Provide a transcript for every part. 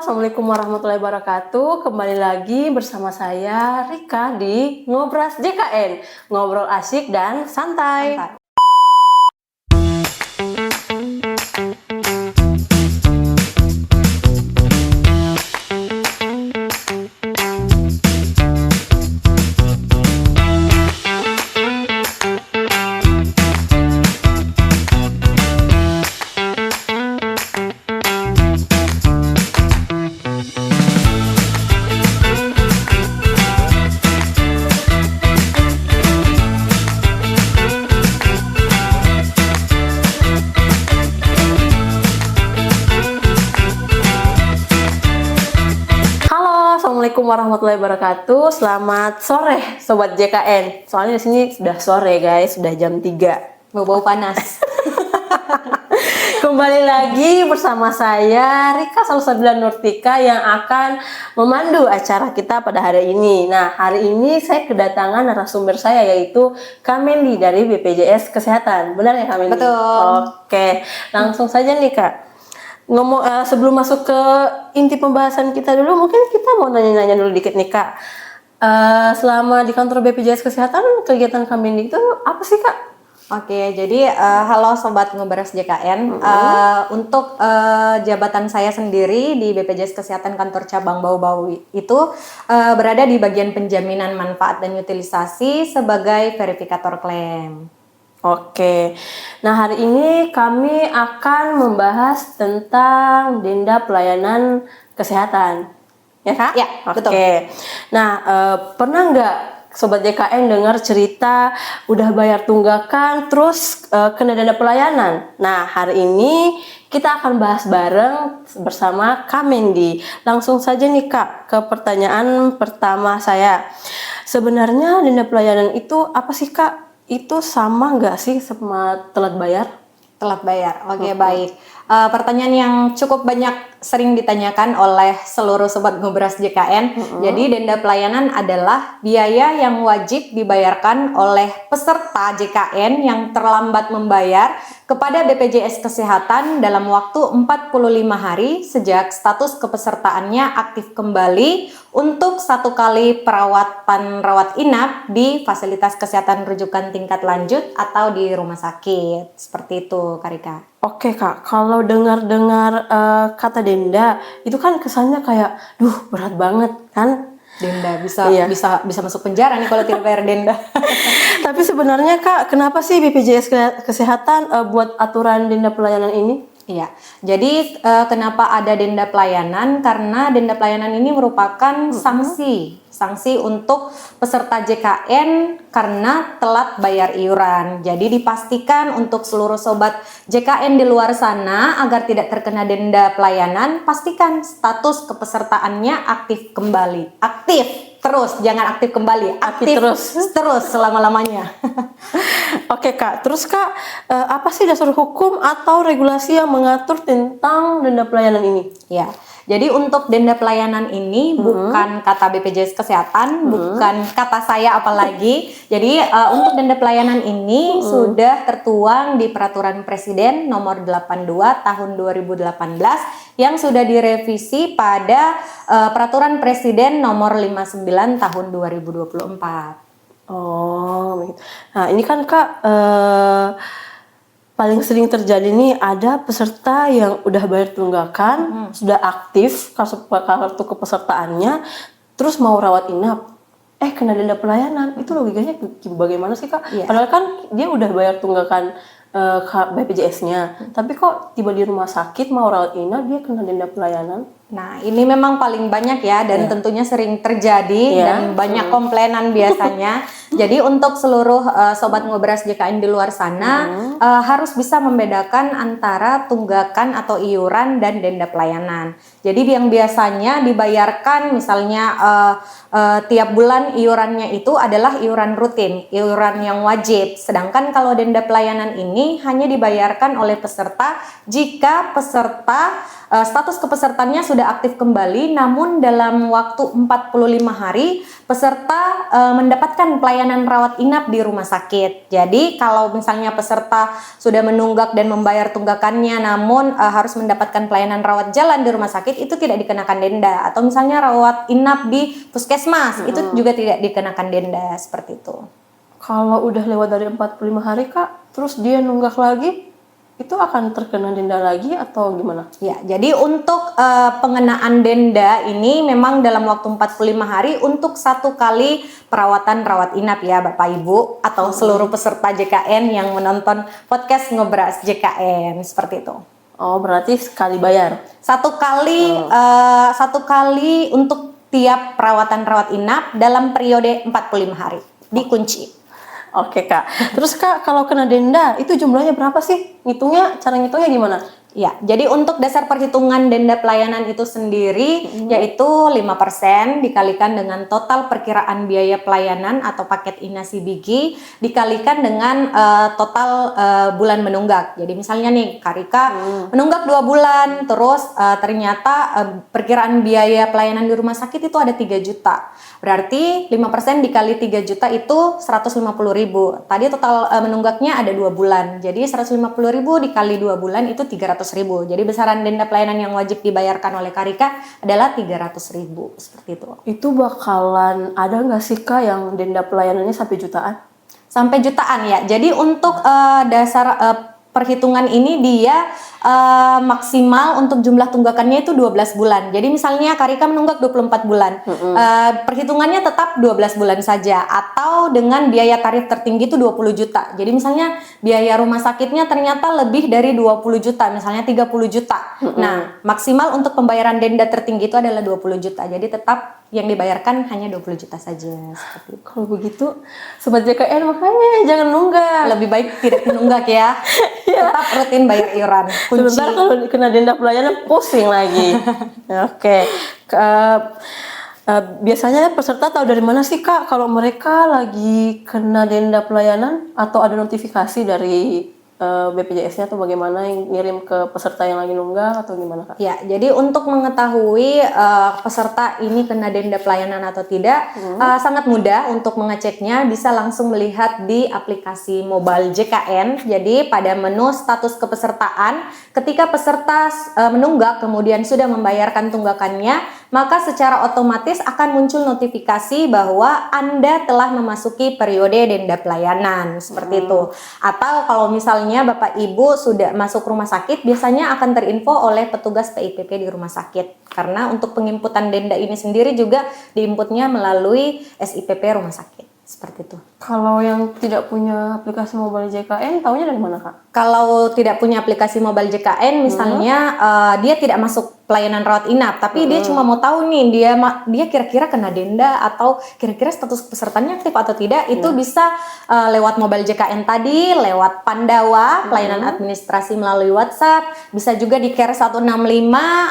Assalamualaikum warahmatullahi wabarakatuh. Kembali lagi bersama saya Rika di Ngobras JKN, ngobrol asik dan santai. Assalamualaikum warahmatullahi wabarakatuh. Selamat sore Sobat JKN. Soalnya di sini sudah sore guys, sudah jam 3. Bau-bau panas. Kembali lagi bersama saya Rika Salsabila Nurtika yang akan memandu acara kita pada hari ini. Nah, hari ini saya kedatangan narasumber saya yaitu Kak Mendy dari BPJS Kesehatan. Benar ya Kak Mendy? Betul. Oke, langsung saja nih Kak. Sebelum masuk ke inti pembahasan kita dulu, mungkin kita mau nanya-nanya dulu dikit nih Kak. Selama di kantor BPJS Kesehatan, kegiatan Kak Mendy itu apa sih Kak? Oke, jadi halo Sobat Ngobras JKN. Untuk jabatan saya sendiri di BPJS Kesehatan Kantor Cabang Bau-Bau itu berada di bagian penjaminan manfaat dan utilisasi sebagai verifikator klaim. Oke, nah hari ini kami akan membahas tentang denda pelayanan kesehatan, ya Kak? Ya, betul. Oke, nah pernah nggak Sobat JKN dengar cerita udah bayar tunggakan terus kena denda pelayanan? Nah hari ini kita akan bahas bareng bersama Kak Mendy. Langsung saja nih Kak ke pertanyaan pertama saya. Sebenarnya denda pelayanan itu apa sih Kak? Itu sama nggak sih sama telat bayar? Telat bayar, oke baik. Pertanyaan yang cukup banyak sering ditanyakan oleh seluruh Sobat Ngobras JKN. Jadi denda pelayanan adalah biaya yang wajib dibayarkan oleh peserta JKN yang terlambat membayar kepada BPJS Kesehatan dalam waktu 45 hari sejak status kepesertaannya aktif kembali untuk 1 kali perawatan rawat inap di fasilitas kesehatan rujukan tingkat lanjut atau di rumah sakit. Seperti itu, Kak Rika. Oke Kak, kalau dengar-dengar kata denda itu kan kesannya kayak, berat banget kan? Denda bisa Iya. bisa masuk penjara nih kalau tidak bayar denda. Tapi sebenarnya Kak, kenapa sih BPJS Kesehatan buat aturan denda pelayanan ini? Iya, jadi kenapa ada denda pelayanan? Karena denda pelayanan ini merupakan sanksi untuk peserta JKN karena telat bayar iuran. Jadi dipastikan untuk seluruh sobat JKN di luar sana agar tidak terkena denda pelayanan, pastikan status kepesertaannya aktif kembali. Aktif terus, jangan aktif kembali, aktif terus selama-lamanya. Oke Kak, terus Kak, apa sih dasar hukum atau regulasi yang mengatur tentang denda pelayanan ini? Ya, jadi untuk denda pelayanan ini bukan kata BPJS Kesehatan, bukan kata saya apalagi. Jadi untuk denda pelayanan ini sudah tertuang di Peraturan Presiden Nomor 82 Tahun 2018 yang sudah direvisi pada Peraturan Presiden Nomor 59 Tahun 2024. Oh, nah ini kan Kak paling sering terjadi nih ada peserta yang udah bayar tunggakan, sudah aktif kartu kepesertaannya, terus mau rawat inap, kena denda pelayanan. Itu logikanya bagaimana sih Kak? Iya. Padahal kan dia udah bayar tunggakan BPJS-nya, tapi kok tiba di rumah sakit mau rawat inap dia kena denda pelayanan? Nah, ini memang paling banyak ya dan tentunya sering terjadi dan banyak komplainan biasanya. Jadi untuk seluruh Sobat Ngobras JKN di luar sana harus bisa membedakan antara tunggakan atau iuran dan denda pelayanan. Jadi yang biasanya dibayarkan misalnya tiap bulan iurannya itu adalah iuran rutin, iuran yang wajib. Sedangkan kalau denda pelayanan ini hanya dibayarkan oleh peserta jika peserta status kepesertaannya sudah sudah aktif kembali, namun dalam waktu 45 hari peserta mendapatkan pelayanan rawat inap di rumah sakit. Jadi kalau misalnya peserta sudah menunggak dan membayar tunggakannya namun harus mendapatkan pelayanan rawat jalan di rumah sakit, itu tidak dikenakan denda. Atau misalnya rawat inap di puskesmas, itu juga tidak dikenakan denda, seperti itu. Kalau udah lewat dari 45 hari Kak, terus dia nunggak lagi, itu akan terkena denda lagi atau gimana? Ya, jadi untuk pengenaan denda ini memang dalam waktu 45 hari untuk 1 kali perawatan rawat inap ya Bapak Ibu atau seluruh peserta JKN yang menonton podcast Ngobras JKN, seperti itu. Oh, berarti sekali bayar? 1 kali, 1 kali untuk tiap perawatan rawat inap dalam periode 45 hari, dikunci. Oke Kak, terus Kak kalau kena denda itu jumlahnya berapa sih? Cara ngitungnya gimana? Ya, jadi untuk dasar perhitungan denda pelayanan itu sendiri yaitu 5% dikalikan dengan total perkiraan biaya pelayanan atau paket inasi bigi dikalikan dengan total bulan menunggak. Jadi misalnya nih Karika menunggak 2 bulan, terus ternyata perkiraan biaya pelayanan di rumah sakit itu ada 3 juta. Berarti 5% dikali 3 juta itu 150.000. Tadi total menunggaknya ada 2 bulan. Jadi 150.000 dikali 2 bulan itu 300.000. Jadi besaran denda pelayanan yang wajib dibayarkan oleh Karika adalah 300.000, seperti itu. Itu bakalan ada nggak sih Kak yang denda pelayanannya sampai jutaan? Sampai jutaan ya. Jadi untuk dasar perhitungan ini dia maksimal untuk jumlah tunggakannya itu 12 bulan. Jadi misalnya Karika menunggak 24 bulan. Perhitungannya tetap 12 bulan saja atau dengan biaya tarif tertinggi itu 20 juta. Jadi misalnya biaya rumah sakitnya ternyata lebih dari 20 juta, misalnya 30 juta. Nah, maksimal untuk pembayaran denda tertinggi itu adalah 20 juta. Jadi tetap yang dibayarkan hanya 20 juta saja, seperti itu. Kalau begitu, Sobat JKN makanya jangan nunggak. Lebih baik tidak menunggak ya. Tetap rutin bayar iuran. Kunci. Sebentar kalau kena denda pelayanan pusing lagi. Oke. Biasanya peserta tahu dari mana sih Kak kalau mereka lagi kena denda pelayanan atau ada notifikasi dari BPJS-nya atau bagaimana yang ngirim ke peserta yang lagi nunggak atau gimana Kak? Ya, jadi untuk mengetahui peserta ini kena denda pelayanan atau tidak, sangat mudah untuk mengeceknya. Bisa langsung melihat di aplikasi mobile JKN. Jadi pada menu status kepesertaan, ketika peserta menunggak kemudian sudah membayarkan tunggakannya, maka secara otomatis akan muncul notifikasi bahwa Anda telah memasuki periode denda pelayanan, seperti itu. Atau kalau misalnya Bapak Ibu sudah masuk rumah sakit, biasanya akan terinfo oleh petugas PIPP di rumah sakit. Karena untuk penginputan denda ini sendiri juga diinputnya melalui SIPP rumah sakit. Seperti itu. Kalau yang tidak punya aplikasi mobile JKN, taunya dari mana Kak? Kalau tidak punya aplikasi mobile JKN, misalnya dia tidak masuk pelayanan rawat inap, tapi dia cuma mau tahu nih dia kira-kira kena denda atau kira-kira status pesertanya aktif atau tidak, itu bisa lewat mobile JKN tadi, lewat Pandawa, pelayanan administrasi melalui WhatsApp, bisa juga di Care 165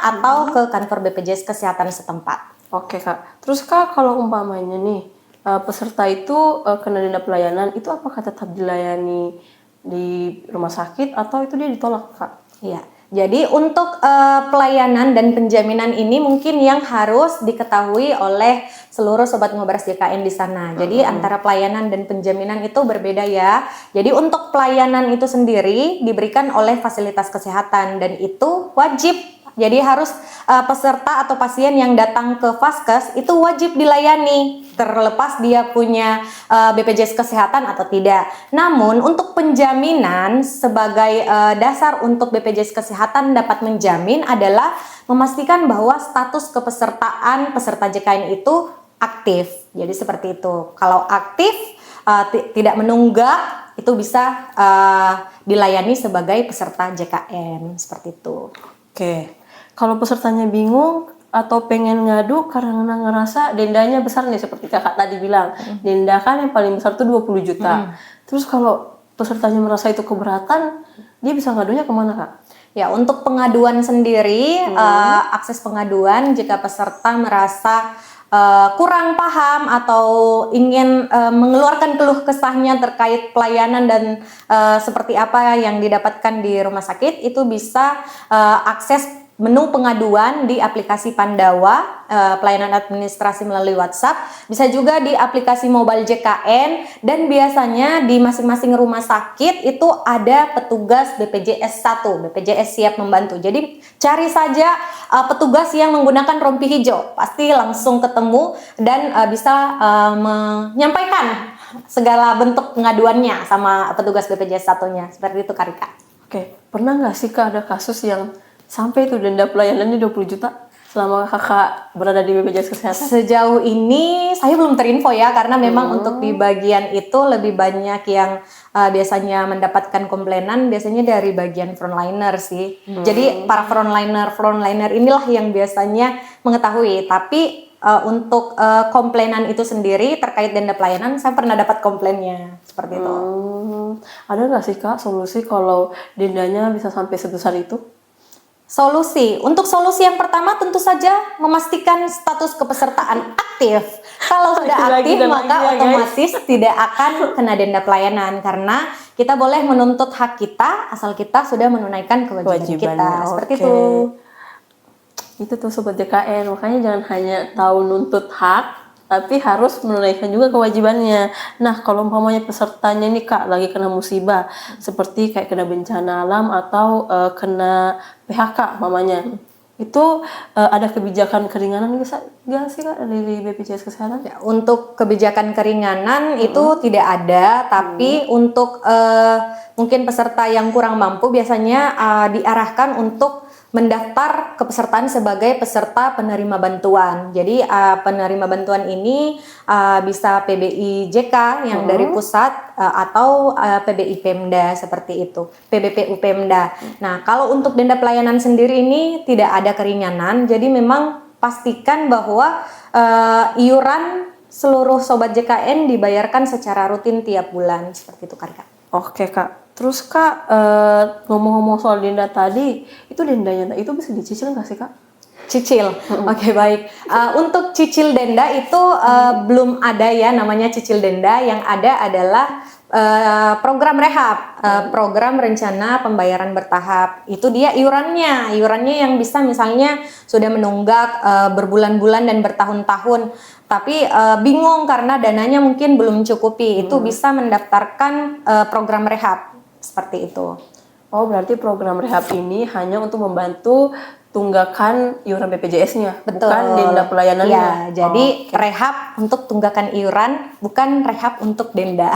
atau ke kantor BPJS Kesehatan setempat. Oke Kak. Terus Kak kalau umpamanya nih peserta itu kena denda pelayanan, itu apakah tetap dilayani di rumah sakit atau itu dia ditolak Kak? Iya. Jadi untuk pelayanan dan penjaminan ini mungkin yang harus diketahui oleh seluruh Sobat Ngobras JKN di sana. Jadi antara pelayanan dan penjaminan itu berbeda ya. Jadi untuk pelayanan itu sendiri diberikan oleh fasilitas kesehatan dan itu wajib. Jadi harus peserta atau pasien yang datang ke Vaskes itu wajib dilayani, terlepas dia punya BPJS Kesehatan atau tidak. Namun untuk penjaminan sebagai dasar untuk BPJS Kesehatan dapat menjamin adalah memastikan bahwa status kepesertaan peserta JKN itu aktif. Jadi seperti itu. Kalau aktif tidak menunggak, itu bisa dilayani sebagai peserta JKN, seperti itu. Oke. Kalau pesertanya bingung atau pengen ngadu karena ngerasa dendanya besar nih seperti kakak tadi bilang, denda kan yang paling besar tuh 20 juta. Terus kalau pesertanya merasa itu keberatan, dia bisa ngadunya kemana Kak? Ya, untuk pengaduan sendiri, akses pengaduan jika peserta merasa kurang paham atau ingin mengeluarkan keluh kesahnya terkait pelayanan dan seperti apa yang didapatkan di rumah sakit, itu bisa akses menu pengaduan di aplikasi Pandawa, pelayanan administrasi melalui WhatsApp, bisa juga di aplikasi mobile JKN, dan biasanya di masing-masing rumah sakit itu ada petugas BPJS 1, BPJS siap membantu. Jadi cari saja petugas yang menggunakan rompi hijau, pasti langsung ketemu dan bisa menyampaikan segala bentuk pengaduannya sama petugas BPJS 1-nya. Seperti itu, Kak Rika. Oke, pernah nggak sih Kak ada kasus yang sampai itu denda pelayanannya 20 juta selama Kakak berada di BPJS Kesehatan? Sejauh ini saya belum terinfo ya, karena memang untuk di bagian itu lebih banyak yang biasanya mendapatkan komplainan biasanya dari bagian frontliner sih. Jadi para frontliner inilah yang biasanya mengetahui. Tapi untuk komplainan itu sendiri terkait denda pelayanan, saya pernah dapat komplainnya seperti itu. Ada nggak sih Kak solusi kalau dendanya bisa sampai sebesar itu? Untuk solusi yang pertama tentu saja memastikan status kepesertaan aktif. Kalau sudah aktif maka otomatis tidak akan kena denda pelayanan, karena kita boleh menuntut hak kita asal kita sudah menunaikan kewajiban kita. Seperti itu. Itu tuh Sobat JKN, makanya jangan hanya tahu nuntut hak, tapi harus menunaikan juga kewajibannya. Nah, kalau umpamanya pesertanya nih Kak lagi kena musibah, seperti kayak kena bencana alam atau kena PHK umpamanya, itu ada kebijakan keringanan nggak sih Kak dari BPJS Kesehatan? Ya, untuk kebijakan keringanan itu tidak ada, tapi untuk mungkin peserta yang kurang mampu biasanya diarahkan untuk mendaftar kepesertaan sebagai peserta penerima bantuan. Jadi penerima bantuan ini bisa PBI JK yang dari pusat atau PBI Pemda seperti itu, PBPU Pemda. Nah, kalau untuk denda pelayanan sendiri ini tidak ada keringanan, jadi memang pastikan bahwa iuran seluruh Sobat JKN dibayarkan secara rutin tiap bulan, seperti itu Kak. Oke Kak, terus Kak ngomong-ngomong soal denda tadi, itu dendanya itu bisa dicicil nggak sih Kak? Cicil, oke, baik. Untuk cicil denda itu belum ada ya namanya cicil denda. Yang ada adalah program rehab, program rencana pembayaran bertahap. Itu dia iurannya yang bisa misalnya sudah menunggak berbulan-bulan dan bertahun-tahun, tapi bingung karena dananya mungkin belum cukupi. Itu bisa mendaftarkan program rehab seperti itu. Oh, berarti program rehab ini hanya untuk membantu tunggakan iuran BPJS-nya, bukan denda pelayanannya. Ya, jadi rehab untuk tunggakan iuran, bukan rehab untuk denda.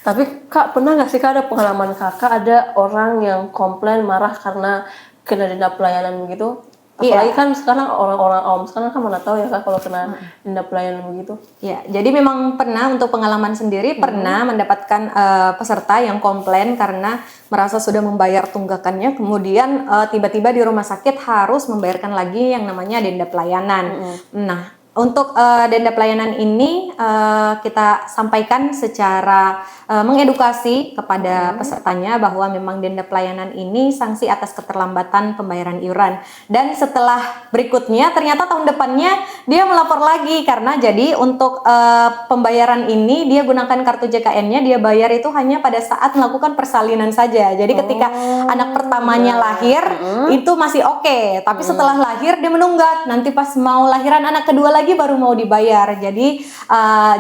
Tapi Kak, pernah nggak sih Kak ada pengalaman Kakak ada orang yang komplain marah karena kena denda pelayanan begitu? Apalagi kan sekarang orang-orang awam sekarang kan mana tahu ya Kak kalau kena denda pelayanan begitu. Ya, jadi memang pernah untuk pengalaman sendiri pernah mendapatkan peserta yang komplain karena merasa sudah membayar tunggakannya, kemudian tiba-tiba di rumah sakit harus membayarkan lagi yang namanya denda pelayanan. Nah, untuk denda pelayanan ini kita sampaikan secara mengedukasi kepada pesertanya bahwa memang denda pelayanan ini sanksi atas keterlambatan pembayaran iuran. Dan setelah berikutnya ternyata tahun depannya dia melapor lagi, karena jadi untuk pembayaran ini dia gunakan kartu JKN-nya, dia bayar itu hanya pada saat melakukan persalinan saja. Jadi ketika anak pertamanya lahir itu masih oke, tapi setelah lahir dia menunggak. Nanti pas mau lahiran anak kedua lagi baru mau dibayar. Jadi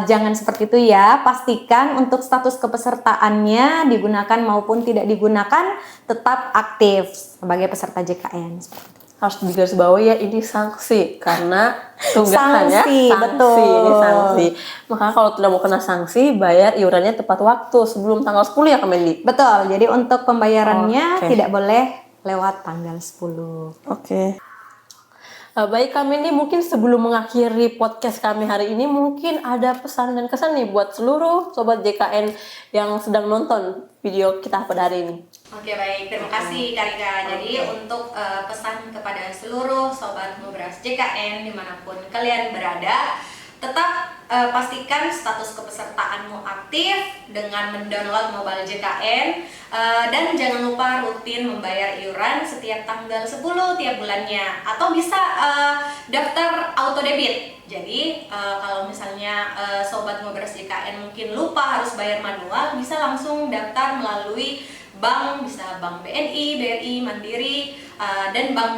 jangan seperti itu ya. Pastikan untuk status kepesertaannya digunakan maupun tidak digunakan tetap aktif sebagai peserta JKN. Harus digarisbawahi ya, ini sanksi karena tunggakannya sanksi. Betul. Ini sanksi. Maka kalau tidak mau kena sanksi, bayar iurannya tepat waktu sebelum tanggal 10 ya Kak Mendi. Betul. Jadi untuk pembayarannya tidak boleh lewat tanggal 10. Oke. Baik Kak Mendi, mungkin sebelum mengakhiri podcast kami hari ini, mungkin ada pesan dan kesan nih buat seluruh Sobat JKN yang sedang nonton video kita pada hari ini. Oke, baik, terima kasih Kak Rika. Jadi untuk pesan kepada seluruh Sobat Ngobras JKN dimanapun kalian berada, tetap pastikan status kepesertaanmu aktif dengan mendownload mobile JKN, dan jangan lupa rutin membayar iuran setiap tanggal 10 tiap bulannya, atau bisa daftar auto debit. Jadi kalau misalnya Sobat Ngobras JKN mungkin lupa harus bayar manual, bisa langsung daftar melalui bank, bisa bank BNI, BRI, Mandiri, dan bank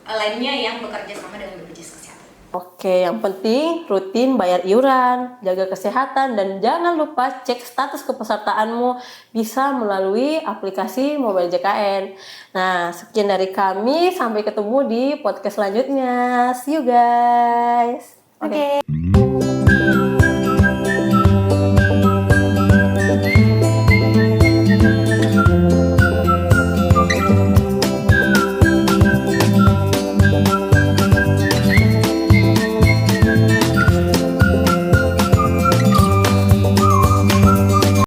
lainnya yang bekerja sama dengan BPJS Kesehatan. Oke, yang penting rutin bayar iuran, jaga kesehatan, dan jangan lupa cek status kepesertaanmu bisa melalui aplikasi Mobile JKN. Nah, sekian dari kami. Sampai ketemu di podcast selanjutnya. See you guys. Oke.